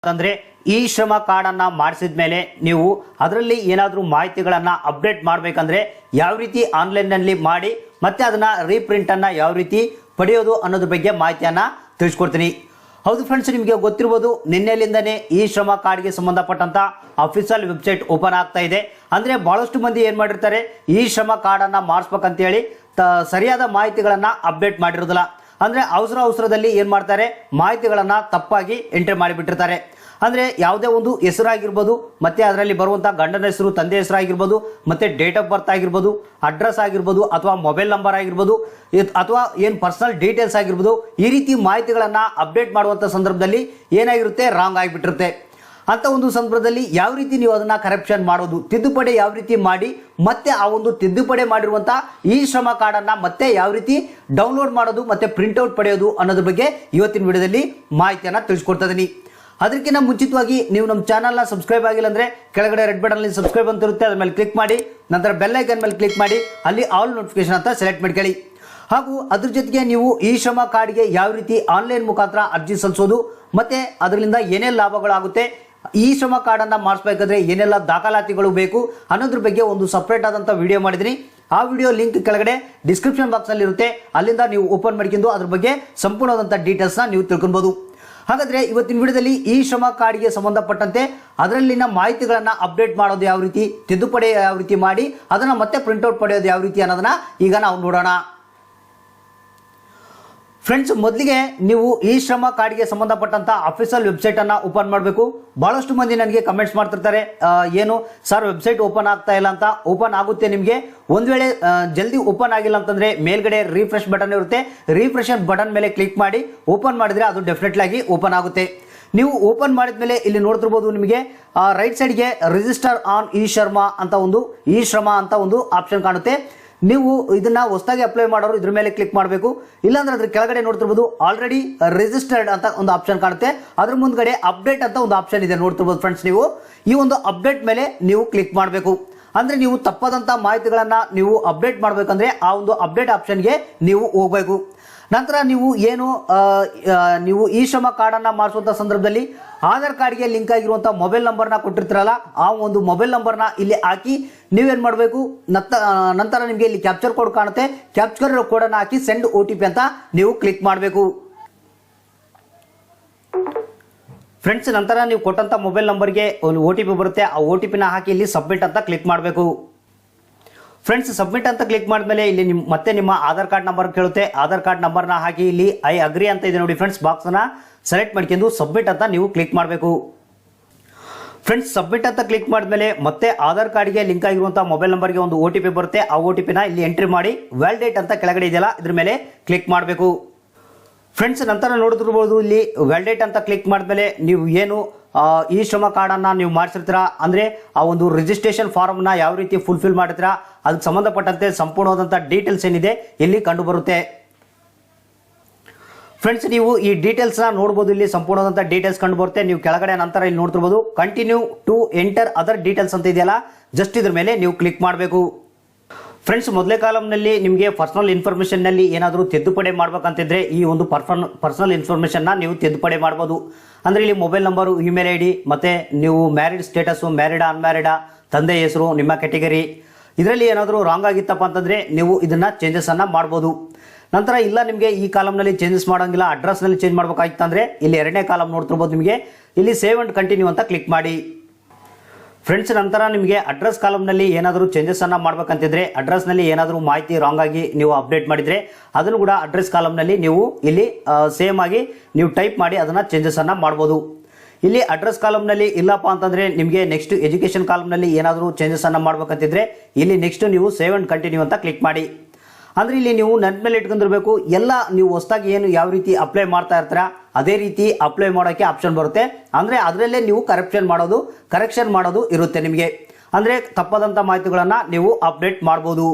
ಅಂದ್ರೆ ಈ ಶ್ರಮ ಕಾರ್ಡ್ ಅನ್ನ ಮಾಡಿಸಿದ ಮೇಲೆ ನೀವು ಅದರಲ್ಲಿ ಏನಾದರೂ ಮಾಹಿತಿಗಳನ್ನ ಅಪ್ಡೇಟ್ ಮಾಡಬೇಕಂದ್ರೆ ಯಾವ ರೀತಿ ಆನ್ಲೈನ್ ನಲ್ಲಿ ಮಾಡಿ ಮತ್ತೆ ಅದನ್ನ ರೀಪ್ರಿಂಟ್ ಅನ್ನ ಯಾವ ರೀತಿ ಪಡೆಯೋದು ಅನ್ನೋದ್ರ ಬಗ್ಗೆ ಮಾಹಿತಿಯನ್ನ ತಿಳಿಸ್ಕೊಡ್ತೀನಿ. ಹೌದು ಫ್ರೆಂಡ್ಸ್, ನಿಮಗೆ ಗೊತ್ತಿರಬಹುದು ನಿನ್ನೆಲಿಂದನೇ ಈ ಶ್ರಮ ಕಾರ್ಡ್ಗೆ ಸಂಬಂಧಪಟ್ಟಂತ ಅಫಿಷಿಯಲ್ ವೆಬ್ಸೈಟ್ ಓಪನ್ ಆಗ್ತಾ ಇದೆ. ಅಂದ್ರೆ ಬಹಳಷ್ಟು ಮಂದಿ ಏನ್ ಮಾಡಿರ್ತಾರೆ, ಈ ಶ್ರಮ ಕಾರ್ಡ್ ಅನ್ನ ಮಾಡಿಸ್ಬೇಕಂತ ಹೇಳಿ ಸರಿಯಾದ ಮಾಹಿತಿಗಳನ್ನ ಅಪ್ಡೇಟ್ ಮಾಡಿರೋದಿಲ್ಲ. ಅಂದ್ರೆ ಅವಸರದಲ್ಲಿ ಏನ್ ಮಾಡ್ತಾರೆ, ಮಾಹಿತಿಗಳನ್ನ ತಪ್ಪಾಗಿ ಎಂಟ್ರಿ ಮಾಡಿಬಿಟ್ಟಿರ್ತಾರೆ. ಅಂದ್ರೆ ಯಾವುದೇ ಒಂದು ಹೆಸರಾಗಿರ್ಬೋದು, ಮತ್ತೆ ಅದರಲ್ಲಿ ಬರುವಂತಹ ಗಂಡನ ಹೆಸರು, ತಂದೆ ಹೆಸರಾಗಿರ್ಬೋದು, ಮತ್ತೆ ಡೇಟ್ ಆಫ್ ಬರ್ತ್ ಆಗಿರ್ಬೋದು, ಅಡ್ರೆಸ್ ಆಗಿರ್ಬೋದು, ಅಥವಾ ಮೊಬೈಲ್ ನಂಬರ್ ಆಗಿರ್ಬೋದು, ಅಥವಾ ಏನ್ ಪರ್ಸನಲ್ ಡೀಟೇಲ್ಸ್ ಆಗಿರ್ಬೋದು, ಈ ರೀತಿ ಮಾಹಿತಿಗಳನ್ನ ಅಪ್ಡೇಟ್ ಮಾಡುವಂತ ಸಂದರ್ಭದಲ್ಲಿ ಏನಾಗಿರುತ್ತೆ, ರಾಂಗ್ ಆಗಿಬಿಟ್ಟಿರುತ್ತೆ. ಅಂತ ಒಂದು ಸಂದರ್ಭದಲ್ಲಿ ಯಾವ ರೀತಿ ನೀವು ಅದನ್ನ ಕರೆಕ್ಷನ್ ಮಾಡೋದು, ತಿದ್ದುಪಡಿ ಯಾವ ರೀತಿ ಮಾಡಿ ಮತ್ತೆ ಆ ಒಂದು ತಿದ್ದುಪಡಿ ಮಾಡಿರುವಂತಹ ಈ ಶ್ರಮ ಕಾರ್ಡ್ ಅನ್ನ ಮತ್ತೆ ಯಾವ ರೀತಿ ಡೌನ್ಲೋಡ್ ಮಾಡೋದು ಮತ್ತೆ ಪ್ರಿಂಟ್ಔಟ್ ಪಡೆಯೋದು ಅನ್ನೋದ್ರ ಬಗ್ಗೆ ಇವತ್ತಿನ ವಿಡಿಯೋದಲ್ಲಿ ಮಾಹಿತಿಯನ್ನ ತಿಳಿಸ್ಕೊಡ್ತಾ ಇದೀನಿ. ಅದಕ್ಕಿಂತ ಮುಂಚಿತವಾಗಿ ನೀವು ನಮ್ಮ ಚಾನಲ್ನ ಸಬ್ಸ್ಕ್ರೈಬ್ ಆಗಿಲ್ಲ ಅಂದ್ರೆ ಕೆಳಗಡೆ ರೆಡ್ ಬಟನ್ ಅಲ್ಲಿ ಸಬ್ಸ್ಕ್ರೈಬ್ ಅಂತ ಇರುತ್ತೆ, ಅದ್ರ ಮೇಲೆ ಕ್ಲಿಕ್ ಮಾಡಿ, ನಂತರ ಬೆಲ್ ಐಕನ್ ಮೇಲೆ ಕ್ಲಿಕ್ ಮಾಡಿ ಅಲ್ಲಿ ಆಲ್ ನೋಟಿಫಿಕೇಶನ್ ಅಂತ ಸೆಲೆಕ್ಟ್ ಮಾಡ್ಕೊಳ್ಳಿ. ಹಾಗೂ ಅದ್ರ ಜೊತೆಗೆ ನೀವು ಈ ಶ್ರಮ ಕಾರ್ಡ್ಗೆ ಯಾವ ರೀತಿ ಆನ್ಲೈನ್ ಮುಖಾಂತರ ಅರ್ಜಿ ಸಲ್ಲಿಸೋದು ಮತ್ತೆ ಅದರಿಂದ ಏನೆಲ್ಲ ಲಾಭಗಳಾಗುತ್ತೆ, ಈ ಶ್ರಮ ಕಾರ್ಡ್ ಅನ್ನ ಮಾಡಿಸಬೇಕಾದ್ರೆ ಏನೆಲ್ಲ ದಾಖಲಾತಿಗಳು ಬೇಕು ಅನ್ನೋದ್ರ ಬಗ್ಗೆ ಒಂದು ಸಪರೇಟ್ ಆದಂತ ವಿಡಿಯೋ ಮಾಡಿದ್ದೀನಿ. ಆ ವಿಡಿಯೋ ಲಿಂಕ್ ಕೆಳಗಡೆ ಡಿಸ್ಕ್ರಿಪ್ಷನ್ ಬಾಕ್ಸ್ ಅಲ್ಲಿ ಇರುತ್ತೆ, ಅಲ್ಲಿಂದ ನೀವು ಓಪನ್ ಮಾಡ್ಕೊಂಡು ಅದ್ರ ಬಗ್ಗೆ ಸಂಪೂರ್ಣವಾದಂಥ ಡೀಟೇಲ್ಸ್ ನ ನೀವು ತಿಳ್ಕೊಬಹುದು. ಹಾಗಾದ್ರೆ ಇವತ್ತಿನ ವಿಡಿಯೋದಲ್ಲಿ ಈ ಶ್ರಮ ಕಾರ್ಡ್ಗೆ ಸಂಬಂಧಪಟ್ಟಂತೆ ಅದರಲ್ಲಿನ ಮಾಹಿತಿಗಳನ್ನ ಅಪ್ಡೇಟ್ ಮಾಡೋದು ಯಾವ ರೀತಿ, ತಿದ್ದುಪಡಿ ಯಾವ ರೀತಿ ಮಾಡಿ ಅದನ್ನ ಮತ್ತೆ ಪ್ರಿಂಟ್ಔಟ್ ಪಡೆಯೋದು ಯಾವ ರೀತಿ ಅನ್ನೋದನ್ನ ಈಗ ನಾವು ನೋಡೋಣ. ಫ್ರೆಂಡ್ಸ್, ಮೊದಲಿಗೆ ನೀವು ಈ ಶ್ರಮ ಕಾರ್ಡ್ಗೆ ಸಂಬಂಧಪಟ್ಟಂತ ಅಫಿಷಿಯಲ್ ವೆಬ್ಸೈಟ್ ಅನ್ನ ಓಪನ್ ಮಾಡಬೇಕು. ಬಹಳಷ್ಟು ಮಂದಿ ನನಗೆ ಕಮೆಂಟ್ಸ್ ಮಾಡ್ತಿರ್ತಾರೆ, ಏನು ಸರ್ ವೆಬ್ಸೈಟ್ ಓಪನ್ ಆಗ್ತಾ ಇಲ್ಲ ಅಂತ. ಓಪನ್ ಆಗುತ್ತೆ ನಿಮಗೆ. ಒಂದ್ ವೇಳೆ ಜಲ್ದಿ ಓಪನ್ ಆಗಿಲ್ಲ ಅಂತಂದ್ರೆ ಮೇಲ್ಗಡೆ ರಿಫ್ರೆಶ್ ಬಟನ್ ಇರುತ್ತೆ, ರಿಫ್ರೆಶ್ ಬಟನ್ ಮೇಲೆ ಕ್ಲಿಕ್ ಮಾಡಿ ಓಪನ್ ಮಾಡಿದ್ರೆ ಅದು ಡೆಫಿನೆಟ್ಲಿ ಆಗಿ ಓಪನ್ ಆಗುತ್ತೆ. ನೀವು ಓಪನ್ ಮಾಡಿದ್ಮೇಲೆ ಇಲ್ಲಿ ನೋಡ್ತಿರ್ಬೋದು, ನಿಮಗೆ ರೈಟ್ ಸೈಡ್ಗೆ ರಿಜಿಸ್ಟರ್ ಆನ್ ಇ ಶ್ರಮ ಅಂತ ಒಂದು ಆಪ್ಷನ್ ಕಾಣುತ್ತೆ. ನೀವು ಇದನ್ನ ಹೊಸದಾಗಿ ಅಪ್ಲೈ ಮಾಡೋರು ಇದ್ರ ಮೇಲೆ ಕ್ಲಿಕ್ ಮಾಡಬೇಕು. ಇಲ್ಲಾಂದ್ರೆ ಅದ್ರ ಕೆಳಗಡೆ ನೋಡ್ತಿರ್ಬೋದು ಆಲ್ರೆಡಿ ರಿಜಿಸ್ಟರ್ಡ್ ಅಂತ ಒಂದು ಆಪ್ಷನ್ ಕಾಣುತ್ತೆ. ಅದ್ರ ಮುಂದ್ಗಡೆ ಅಪ್ಡೇಟ್ ಅಂತ ಒಂದು ಆಪ್ಷನ್ ಇದೆ ನೋಡ್ತಿರ್ಬೋದು ಫ್ರೆಂಡ್ಸ್. ನೀವು ಈ ಒಂದು ಅಪ್ಡೇಟ್ ಮೇಲೆ ನೀವು ಕ್ಲಿಕ್ ಮಾಡಬೇಕು. ಅಂದ್ರೆ ನೀವು ತಪ್ಪದಂತ ಮಾಹಿತಿಗಳನ್ನ ನೀವು ಅಪ್ಡೇಟ್ ಮಾಡ್ಬೇಕಂದ್ರೆ ಆ ಒಂದು ಅಪ್ಡೇಟ್ ಆಪ್ಷನ್ಗೆ ನೀವು ಹೋಗ್ಬೇಕು. ನಂತರ ನೀವು ಏನು ನೀವು ಈ ಶ್ರಮ ಕಾರ್ಡ್ ಅನ್ನ ಮಾಡಿಸುವಂತ ಸಂದರ್ಭದಲ್ಲಿ ಆಧಾರ್ ಕಾರ್ಡ್ಗೆ ಲಿಂಕ್ ಆಗಿರುವಂತಹ ಮೊಬೈಲ್ ನಂಬರ್ನ ಕೊಟ್ಟಿರ್ತೀರಲ್ಲ, ಆ ಒಂದು ಮೊಬೈಲ್ ನಂಬರ್ನ ಇಲ್ಲಿ ಹಾಕಿ ನೀವೇನ್ ಮಾಡಬೇಕು, ನಂತರ ನಿಮಗೆ ಇಲ್ಲಿ ಕ್ಯಾಪ್ಚರ್ ಕೋಡ್ ಕಾಣುತ್ತೆ, ಕ್ಯಾಪ್ಚರ್ ಕೋಡ್ ಅನ್ನ ಹಾಕಿ ಸೆಂಡ್ OTP ಅಂತ ನೀವು ಕ್ಲಿಕ್ ಮಾಡಬೇಕು. ಫ್ರೆಂಡ್ಸ್, ನಂತರ ನೀವು ಕೊಟ್ಟಂತ ಮೊಬೈಲ್ ನಂಬರ್ಗೆ ಒಂದು OTP ಬರುತ್ತೆ, ಆ OTP ನ ಹಾಕಿ ಇಲ್ಲಿ ಸಬ್ಮಿಟ್ ಅಂತ ಕ್ಲಿಕ್ ಮಾಡಬೇಕು. ಫ್ರೆಂಡ್ಸ್, ಸಬ್ಮಿಟ್ ಅಂತ ಕ್ಲಿಕ್ ಮಾಡಿದ್ಮೇಲೆ ಇಲ್ಲಿ ಮತ್ತೆ ನಿಮ್ಮ ಆಧಾರ್ ಕಾರ್ಡ್ ನಂಬರ್ ಕೇಳುತ್ತೆ. ಆಧಾರ್ ಕಾರ್ಡ್ ನಂಬರ್ನ ಹಾಕಿ ಇಲ್ಲಿ ಐ ಅಗ್ರಿ ಅಂತ ಇದೆ ನೋಡಿ ಫ್ರೆಂಡ್ಸ್, ಬಾಕ್ಸ್ ನ ಸೆಲೆಕ್ಟ್ ಮಾಡ್ಕೊಂಡು ಸಬ್ಮಿಟ್ ಅಂತ ನೀವು ಕ್ಲಿಕ್ ಮಾಡಬೇಕು. ಫ್ರೆಂಡ್ಸ್, ಸಬ್ಮಿಟ್ ಅಂತ ಕ್ಲಿಕ್ ಮಾಡಿದ್ಮೇಲೆ ಮತ್ತೆ ಆಧಾರ್ ಕಾರ್ಡ್ಗೆ ಲಿಂಕ್ ಆಗಿರುವಂತಹ ಮೊಬೈಲ್ ನಂಬರ್ಗೆ ಒಂದು OTP ಬರುತ್ತೆ. ಆ OTP ನ ಇಲ್ಲಿ ಎಂಟ್ರಿ ಮಾಡಿ ವ್ಯಾಲಿಡೇಟ್ ಅಂತ ಕೆಳಗಡೆ ಇದೆಯಲ್ಲ ಇದ್ರ ಮೇಲೆ ಕ್ಲಿಕ್ ಮಾಡಬೇಕು. ಫ್ರೆಂಡ್ಸ್, ನಂತರ ನೋಡಿದಿರಬಹುದು ಇಲ್ಲಿ ವ್ಯಾಲಿಡೇಟ್ ಅಂತ ಕ್ಲಿಕ್ ಮಾಡಿದ್ಮೇಲೆ ನೀವು ಏನು ಈ ಶ್ರಮ ಕಾರ್ಡ್ ಅನ್ನ ನೀವು ಮಾಡಿಸಿರ್ತೀರಾ, ಅಂದ್ರೆ ಆ ಒಂದು ರಿಜಿಸ್ಟ್ರೇಷನ್ ಫಾರ್ಮ್ ನ ಯಾವ ರೀತಿ ಫುಲ್ಫಿಲ್ ಮಾಡಿರ್ತೀರಾ ಅದಕ್ಕೆ ಸಂಬಂಧಪಟ್ಟಂತೆ ಸಂಪೂರ್ಣವಾದಂತಹ ಡೀಟೇಲ್ಸ್ ಏನಿದೆ ಇಲ್ಲಿ ಕಂಡು ಬರುತ್ತೆ. ಫ್ರೆಂಡ್ಸ್, ನೀವು ಈ ಡೀಟೇಲ್ಸ್ ನ ನೋಡಬಹುದು, ಇಲ್ಲಿ ಸಂಪೂರ್ಣವಾದಂತಹ ಡೀಟೇಲ್ಸ್ ಕಂಡು ಬರುತ್ತೆ. ನೀವು ಕೆಳಗಡೆ ನಂತರ ಇಲ್ಲಿ ನೋಡ್ತಿರ್ಬೋದು continue to enter other details ಅಂತ ಇದೆಯಲ್ಲ, ಜಸ್ಟ್ ಇದ್ರ ಮೇಲೆ ನೀವು ಕ್ಲಿಕ್ ಮಾಡಬೇಕು. ಫ್ರೆಂಡ್ಸ್, ಮೊದಲೇ ಕಾಲಂನಲ್ಲಿ ನಿಮಗೆ ಪರ್ಸನಲ್ ಇನ್ಫಾರ್ಮೇಶನ್ ನಲ್ಲಿ ಏನಾದರೂ ತಿದ್ದುಪಡಿ ಮಾಡ್ಬೇಕಂತಿದ್ರೆ ಈ ಒಂದು ಪರ್ಸನಲ್ ಇನ್ಫಾರ್ಮೇಶನ್ ನ ನೀವು ತಿದ್ದುಪಡಿ ಮಾಡಬಹುದು. ಅಂದ್ರೆ ಇಲ್ಲಿ ಮೊಬೈಲ್ ನಂಬರು, ಇಮೇಲ್ ID, ಮತ್ತೆ ನೀವು ಮ್ಯಾರಿಡ್ ಸ್ಟೇಟಸ್, ಮ್ಯಾರಿಡಾ ಅನ್ಮ್ಯಾರಿಡಾ, ತಂದೆ ಹೆಸರು, ನಿಮ್ಮ ಕ್ಯಾಟಗರಿ, ಇದರಲ್ಲಿ ಏನಾದರೂ ರಾಂಗ್ ಆಗಿತ್ತಪ್ಪ ಅಂತಂದ್ರೆ ನೀವು ಇದನ್ನ ಚೇಂಜಸ್ ಅನ್ನ ಮಾಡಬಹುದು. ನಂತರ ಇಲ್ಲ ನಿಮಗೆ ಈ ಕಾಲಂನಲ್ಲಿ ಚೇಂಜಸ್ ಮಾಡೋಂಗಿಲ್ಲ, ಅಡ್ರೆಸ್ ನಲ್ಲಿ ಚೇಂಜ್ ಮಾಡಬೇಕಾಗಿತ್ತಂದ್ರೆ ಇಲ್ಲಿ ಎರಡನೇ ಕಾಲಂ ನೋಡ್ತಿರ್ಬೋದು, ನಿಮಗೆ ಇಲ್ಲಿ ಸೇವ್ ಅಂಡ್ ಕಂಟಿನ್ಯೂ ಅಂತ ಕ್ಲಿಕ್ ಮಾಡಿ. ಫ್ರೆಂಡ್ಸ್, ನಂತರ ನಿಮಗೆ ಅಡ್ರೆಸ್ ಕಾಲಂನಲ್ಲಿ ಏನಾದರೂ ಚೇಂಜಸ್ ಅನ್ನ ಮಾಡ್ಬೇಕಂತಿದ್ರೆ, ಅಡ್ರೆಸ್ ನಲ್ಲಿ ಏನಾದರೂ ಮಾಹಿತಿ ರಾಂಗ್ ಆಗಿ ನೀವು ಅಪ್ಡೇಟ್ ಮಾಡಿದ್ರೆ ಅದನ್ನು ಕೂಡ ಅಡ್ರೆಸ್ ಕಾಲಂನಲ್ಲಿ ನೀವು ಇಲ್ಲಿ ಸೇಮ್ ಆಗಿ ನೀವು ಟೈಪ್ ಮಾಡಿ ಅದನ್ನ ಚೇಂಜಸ್ ಅನ್ನ ಮಾಡಬಹುದು. ಇಲ್ಲಿ ಅಡ್ರೆಸ್ ಕಾಲಂನಲ್ಲಿ ಇಲ್ಲಪ್ಪ ಅಂತಂದ್ರೆ ನಿಮಗೆ ನೆಕ್ಸ್ಟ್ ಎಜುಕೇಶನ್ ಕಾಲಂನಲ್ಲಿ ಏನಾದರೂ ಚೇಂಜಸ್ ಅನ್ನ ಮಾಡ್ಬೇಕಂತಿದ್ರೆ ಇಲ್ಲಿ ನೆಕ್ಸ್ಟ್ ನೀವು ಸೇವ್ ಅಂಡ್ ಕಂಟಿನ್ಯೂ ಅಂತ ಕ್ಲಿಕ್ ಮಾಡಿ. ಅಂದ್ರೆ ಇಲ್ಲಿ ನೀವು ನೆನಪು ಮೇಲೆ ಇಟ್ಕೊಂಡಿರ್ಬೇಕು, ಎಲ್ಲ ನೀವು ಹೊಸದಾಗಿ ಏನು ಯಾವ ರೀತಿ ಅಪ್ಲೈ ಮಾಡ್ತಾ ಇರ್ತೀರಾ ಅದೇ ರೀತಿ ಅಪ್ಲೈ ಮಾಡೋಕೆ ಆಪ್ಷನ್ ಬರುತ್ತೆ. ಅಂದ್ರೆ ಅದರಲ್ಲೇ ನೀವು ಕರೆಕ್ಷನ್ ಮಾಡೋದು ಇರುತ್ತೆ ನಿಮಗೆ. ಅಂದ್ರೆ ತಪ್ಪದಂತ ಮಾಹಿತಿಗಳನ್ನ ನೀವು ಅಪ್ಡೇಟ್ ಮಾಡಬಹುದು.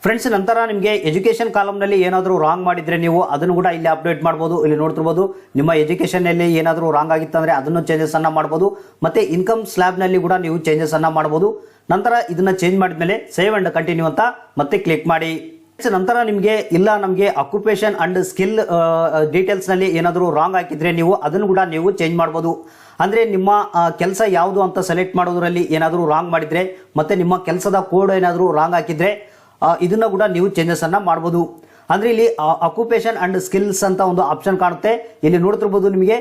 ಫ್ರೆಂಡ್ಸ್, ನಂತರ ನಿಮಗೆ ಎಜುಕೇಶನ್ ಕಾಲಂನಲ್ಲಿ ಏನಾದರೂ ರಾಂಗ್ ಮಾಡಿದ್ರೆ ನೀವು ಅದನ್ನು ಕೂಡ ಇಲ್ಲಿ ಅಪ್ಡೇಟ್ ಮಾಡಬಹುದು. ಇಲ್ಲಿ ನೋಡ್ತಿರ್ಬೋದು ನಿಮ್ಮ ಎಜುಕೇಶನ್ ನಲ್ಲಿ ಏನಾದರೂ ರಾಂಗ್ ಆಗಿತ್ತಂದ್ರೆ ಅದನ್ನು ಚೇಂಜಸ್ ಅನ್ನ ಮಾಡಬಹುದು. ಮತ್ತೆ ಇನ್ಕಮ್ ಸ್ಲ್ಯಾಬ್ ನಲ್ಲಿ ಕೂಡ ನೀವು ಚೇಂಜಸ್ ಅನ್ನ ಮಾಡಬಹುದು. ನಂತರ ಇದನ್ನ ಚೇಂಜ್ ಮಾಡಿದ್ಮೇಲೆ ಸೇವ್ ಅಂಡ್ ಕಂಟಿನ್ಯೂ ಅಂತ ಮತ್ತೆ ಕ್ಲಿಕ್ ಮಾಡಿ. ನಂತರ ನಿಮಗೆ ಇಲ್ಲ ನಮಗೆ ಅಕ್ಯುಪೇಷನ್ ಅಂಡ್ ಸ್ಕಿಲ್ ಡೀಟೇಲ್ಸ್ ನಲ್ಲಿ ಏನಾದರೂ ರಾಂಗ್ ಹಾಕಿದ್ರೆ ನೀವು ಅದನ್ನು ಕೂಡ ನೀವು ಚೇಂಜ್ ಮಾಡಬಹುದು. ಅಂದ್ರೆ ನಿಮ್ಮ ಕೆಲಸ ಯಾವುದು ಅಂತ ಸೆಲೆಕ್ಟ್ ಮಾಡೋದ್ರಲ್ಲಿ ಏನಾದರೂ ರಾಂಗ್ ಮಾಡಿದ್ರೆ ಮತ್ತೆ ನಿಮ್ಮ ಕೆಲಸದ ಕೋಡ್ ಏನಾದರೂ ರಾಂಗ್ ಹಾಕಿದ್ರೆ ಇದನ್ನ ಕೂಡ ನೀವು ಚೇಂಜಸ್ ಅನ್ನ ಮಾಡಬಹುದು. ಅಂದ್ರೆ ಇಲ್ಲಿ ಅಕ್ಯುಪೇಷನ್ ಅಂಡ್ ಸ್ಕಿಲ್ಸ್ ಅಂತ ಒಂದು ಆಪ್ಷನ್ ಕಾಣುತ್ತೆ, ಇಲ್ಲಿ ನೋಡ್ತಿರ್ಬೋದು ನಿಮಗೆ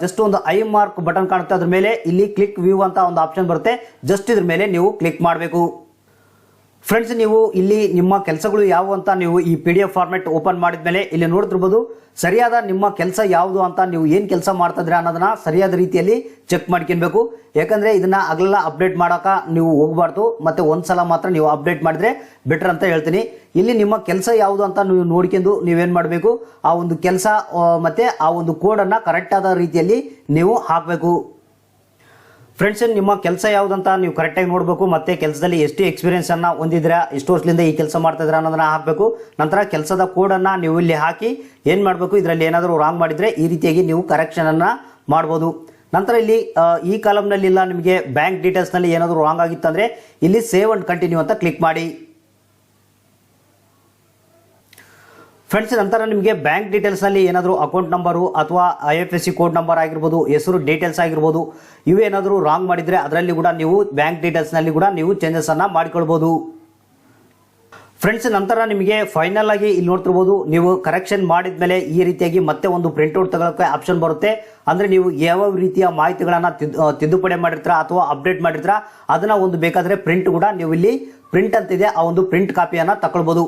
ಜಸ್ಟ್ ಒಂದು ಐ ಮಾರ್ಕ್ ಬಟನ್ ಕಾಣುತ್ತೆ, ಅದ್ರ ಮೇಲೆ ಇಲ್ಲಿ ಕ್ಲಿಕ್ ವ್ಯೂ ಅಂತ ಒಂದು ಆಪ್ಷನ್ ಬರುತ್ತೆ, ಜಸ್ಟ್ ಇದ್ರ ಮೇಲೆ ನೀವು ಕ್ಲಿಕ್ ಮಾಡಬೇಕು. ಫ್ರೆಂಡ್ಸ್, ನೀವು ಇಲ್ಲಿ ನಿಮ್ಮ ಕೆಲಸಗಳು ಯಾವುವು ಅಂತ ನೀವು ಈ PDF ಫಾರ್ಮೆಟ್ ಓಪನ್ ಮಾಡಿದ್ಮೇಲೆ ಇಲ್ಲಿ ನೋಡ್ತಿರ್ಬೋದು ಸರಿಯಾದ ನಿಮ್ಮ ಕೆಲಸ ಯಾವುದು ಅಂತ, ನೀವು ಏನು ಕೆಲಸ ಮಾಡ್ತಾ ಇದ್ದೀರಾ ಅನ್ನೋದನ್ನ ಸರಿಯಾದ ರೀತಿಯಲ್ಲಿ ಚೆಕ್ ಮಾಡ್ಕೊಬೇಕು. ಯಾಕಂದ್ರೆ ಇದನ್ನ ಆಗಲೆಲ್ಲ ಅಪ್ಡೇಟ್ ಮಾಡೋಕೆ ನೀವು ಹೋಗಬಾರ್ದು, ಮತ್ತೆ ಒಂದ್ಸಲ ಮಾತ್ರ ನೀವು ಅಪ್ಡೇಟ್ ಮಾಡಿದ್ರೆ ಬೆಟರ್ ಅಂತ ಹೇಳ್ತೀನಿ. ಇಲ್ಲಿ ನಿಮ್ಮ ಕೆಲಸ ಯಾವುದು ಅಂತ ನೀವು ನೋಡ್ಕೊಂಡು ನೀವೇನ್ ಮಾಡಬೇಕು, ಆ ಒಂದು ಕೆಲಸ ಮತ್ತೆ ಆ ಒಂದು ಕೋಡ್ ಅನ್ನ ಕರೆಕ್ಟ್ ಆದ ರೀತಿಯಲ್ಲಿ ನೀವು ಹಾಕಬೇಕು. ಫ್ರೆಂಡ್ಸ್, ನಿಮ್ಮ ಕೆಲಸ ಯಾವುದಂತ ನೀವು ಕರೆಕ್ಟಾಗಿ ನೋಡಬೇಕು, ಮತ್ತೆ ಕೆಲಸದಲ್ಲಿ ಎಷ್ಟು ಎಕ್ಸ್ಪೀರಿಯನ್ಸ್ ಅನ್ನ ಹೊಂದಿದ್ರಾ, ಎಷ್ಟು ವರ್ಷದಿಂದ ಈ ಕೆಲಸ ಮಾಡ್ತಾ ಇದ್ದೀರಾ ಅನ್ನೋದನ್ನ ಹಾಕಬೇಕು. ನಂತರ ಕೆಲಸದ ಕೋಡ್ ಅನ್ನ ನೀವು ಇಲ್ಲಿ ಹಾಕಿ ಏನ್ ಮಾಡಬೇಕು, ಇದರಲ್ಲಿ ಏನಾದರೂ ರಾಂಗ್ ಮಾಡಿದ್ರೆ ಈ ರೀತಿಯಾಗಿ ನೀವು ಕರೆಕ್ಷನ್ ಅನ್ನ ಮಾಡಬಹುದು. ನಂತರ ಇಲ್ಲಿ ಈ ಕಾಲಮ್ ನಲ್ಲಿ ಇಲ್ಲ ನಿಮಗೆ ಬ್ಯಾಂಕ್ ಡೀಟೇಲ್ಸ್ ನಲ್ಲಿ ಏನಾದರೂ ರಾಂಗ್ ಆಗಿತ್ತಂದ್ರೆ ಇಲ್ಲಿ ಸೇವ್ ಅಂಡ್ ಕಂಟಿನ್ಯೂ ಅಂತ ಕ್ಲಿಕ್ ಮಾಡಿ. ಫ್ರೆಂಡ್ಸ್, ನಂತರ ನಿಮಗೆ ಬ್ಯಾಂಕ್ ಡೀಟೇಲ್ಸ್ ನಲ್ಲಿ ಏನಾದರೂ ಅಕೌಂಟ್ ನಂಬರು ಅಥವಾ IFSC ಕೋಡ್ ನಂಬರ್ ಆಗಿರ್ಬೋದು, ಹೆಸರು ಡೀಟೇಲ್ಸ್ ಆಗಿರ್ಬೋದು, ಇವೇನಾದರೂ ರಾಂಗ್ ಮಾಡಿದ್ರೆ ಅದರಲ್ಲಿ ಕೂಡ ನೀವು ಬ್ಯಾಂಕ್ ಡೀಟೇಲ್ಸ್ ನಲ್ಲಿ ಕೂಡ ನೀವು ಚೇಂಜಸ್ ಅನ್ನ ಮಾಡಿಕೊಳ್ಬಹುದು. ಫ್ರೆಂಡ್ಸ್, ನಂತರ ನಿಮಗೆ ಫೈನಲ್ ಆಗಿ ಇಲ್ಲಿ ನೋಡ್ತಿರ್ಬೋದು ನೀವು ಕರೆಕ್ಷನ್ ಮಾಡಿದ್ಮೇಲೆ ಈ ರೀತಿಯಾಗಿ ಮತ್ತೆ ಒಂದು ಪ್ರಿಂಟ್ಔಟ್ ತಗೊಳ್ಳೋಕೆ ಆಪ್ಷನ್ ಬರುತ್ತೆ. ಅಂದ್ರೆ ನೀವು ಯಾವ ರೀತಿಯ ಮಾಹಿತಿಗಳನ್ನ ತಿದ್ದುಪಡಿ ಮಾಡಿರ್ತೀರಾ ಅಥವಾ ಅಪ್ಡೇಟ್ ಮಾಡಿರ್ತೀರಾ ಅದನ್ನ ಒಂದು ಬೇಕಾದ್ರೆ ಪ್ರಿಂಟ್ ಕೂಡ ನೀವು ಇಲ್ಲಿ ಪ್ರಿಂಟ್ ಅಂತಿದೆ, ಆ ಒಂದು ಪ್ರಿಂಟ್ ಕಾಪಿಯನ್ನ ತಗೊಳ್ಬಹುದು.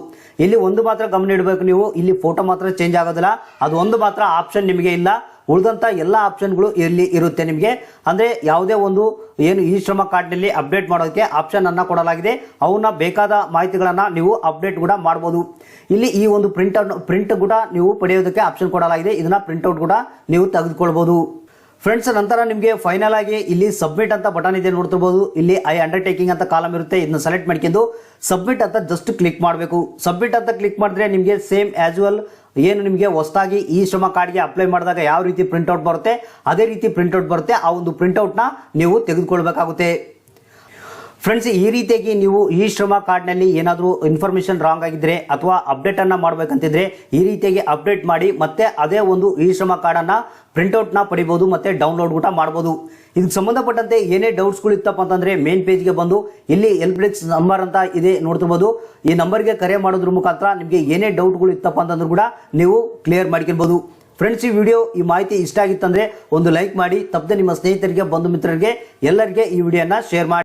ಇಲ್ಲಿ ಒಂದು ಮಾತ್ರ ಗಮನ ಇಡಬೇಕು, ನೀವು ಇಲ್ಲಿ ಫೋಟೋ ಮಾತ್ರ ಚೇಂಜ್ ಆಗೋದಿಲ್ಲ, ಅದು ಒಂದು ಮಾತ್ರ ಆಪ್ಷನ್ ನಿಮಗೆ ಇಲ್ಲ, ಉಳಿದಂತ ಎಲ್ಲ ಆಪ್ಷನ್ಗಳು ಇಲ್ಲಿ ಇರುತ್ತೆ ನಿಮಗೆ. ಅಂದ್ರೆ ಯಾವುದೇ ಒಂದು ಏನು ಈ ಶ್ರಮ ಕಾರ್ಡ್ ನಲ್ಲಿ ಅಪ್ಡೇಟ್ ಮಾಡೋದಕ್ಕೆ ಆಪ್ಷನ್ ಅನ್ನ ಕೊಡಲಾಗಿದೆ, ಅವನ್ನ ಬೇಕಾದ ಮಾಹಿತಿಗಳನ್ನ ನೀವು ಅಪ್ಡೇಟ್ ಕೂಡ ಮಾಡಬಹುದು. ಇಲ್ಲಿ ಈ ಒಂದು ಪ್ರಿಂಟ್ ಕೂಡ ನೀವು ಪಡೆಯೋದಕ್ಕೆ ಆಪ್ಷನ್ ಕೊಡಲಾಗಿದೆ, ಇದನ್ನ ಪ್ರಿಂಟ್ಔಟ್ ಕೂಡ ನೀವು ತೆಗೆದುಕೊಳ್ಬಹುದು. ಫ್ರೆಂಡ್ಸ್, ನಂತರ ನಿಮಗೆ ಫೈನಲ್ ಆಗಿ ಇಲ್ಲಿ ಸಬ್ಮಿಟ್ ಅಂತ ಬಟನ್ ಇದೆ ನೋಡ್ತಿರ್ಬೋದು, ಇಲ್ಲಿ ಐ ಅಂಡರ್ಟೇಕಿಂಗ್ ಅಂತ ಕಾಲಮ್ ಇರುತ್ತೆ, ಇದನ್ನ ಸೆಲೆಕ್ಟ್ ಮಾಡ್ಕೊಂಡು ಸಬ್ಮಿಟ್ ಅಂತ ಜಸ್ಟ್ ಕ್ಲಿಕ್ ಮಾಡಬೇಕು. ಸಬ್ಮಿಟ್ ಅಂತ ಕ್ಲಿಕ್ ಮಾಡಿದ್ರೆ ನಿಮಗೆ ಸೇಮ್ ಆಸ್ ಏನು ನಿಮಗೆ ಹೊಸದಾಗಿ ಈ ಶ್ರಮ ಕಾರ್ಡ್ಗೆ ಅಪ್ಲೈ ಮಾಡಿದಾಗ ಯಾವ ರೀತಿ ಪ್ರಿಂಟ್ಔಟ್ ಬರುತ್ತೆ ಅದೇ ರೀತಿ ಪ್ರಿಂಟ್ಔಟ್ ಬರುತ್ತೆ, ಆ ಒಂದು ಪ್ರಿಂಟ್ಔಟ್ನ ನೀವು ತೆಗೆದುಕೊಳ್ಬೇಕಾಗುತ್ತೆ. ಫ್ರೆಂಡ್ಸ್, ಈ ರೀತಿಯಾಗಿ ನೀವು ಈ ಶ್ರಮ ಕಾರ್ಡ್ನಲ್ಲಿ ಏನಾದರೂ ಇನ್ಫಾರ್ಮೇಶನ್ ರಾಂಗ್ ಆಗಿದ್ರೆ ಅಥವಾ ಅಪ್ಡೇಟ್ ಅನ್ನ ಮಾಡಬೇಕಂತಿದ್ರೆ ಈ ರೀತಿಯಾಗಿ ಅಪ್ಡೇಟ್ ಮಾಡಿ ಮತ್ತೆ ಅದೇ ಒಂದು ಈ ಶ್ರಮ ಕಾರ್ಡ್ ಅನ್ನ ಪ್ರಿಂಟ್ಔಟ್ ನ ಪಡಿಬಹುದು ಮತ್ತೆ ಡೌನ್ಲೋಡ್ ಕೂಡ ಮಾಡಬಹುದು. ಇದಕ್ಕೆ ಸಂಬಂಧಪಟ್ಟಂತೆ ಏನೇ ಡೌಟ್ಸ್ಗಳು ಇತ್ತಪ್ಪ ಅಂತಂದ್ರೆ ಮೇನ್ ಪೇಜ್ಗೆ ಬಂದು ಇಲ್ಲಿ ಹೆಲ್ಪ್ ಡೆಸ್ಕ್ ನಂಬರ್ ಅಂತ ಇದೆ ನೋಡ್ತಿರ್ಬೋದು, ಈ ನಂಬರ್ಗೆ ಕರೆ ಮಾಡೋದ್ರ ಮುಖಾಂತರ ನಿಮಗೆ ಏನೇ ಡೌಟ್ಗಳು ಇತ್ತಪ್ಪ ಅಂತಂದ್ರೂ ಕೂಡ ನೀವು ಕ್ಲಿಯರ್ ಮಾಡ್ಕೊಳ್ಬಹುದು. ಫ್ರೆಂಡ್ಸ್, ಈ ವಿಡಿಯೋ ಈ ಮಾಹಿತಿ ಇಷ್ಟ ಆಗಿತ್ತಂದ್ರೆ ಒಂದು ಲೈಕ್ ಮಾಡಿ, ತಪ್ಪದೆ ನಿಮ್ಮ ಸ್ನೇಹಿತರಿಗೆ ಬಂಧು ಮಿತ್ರರಿಗೆ ಎಲ್ಲರಿಗೆ ಈ ವಿಡಿಯೋನ ಶೇರ್ ಮಾಡಿ.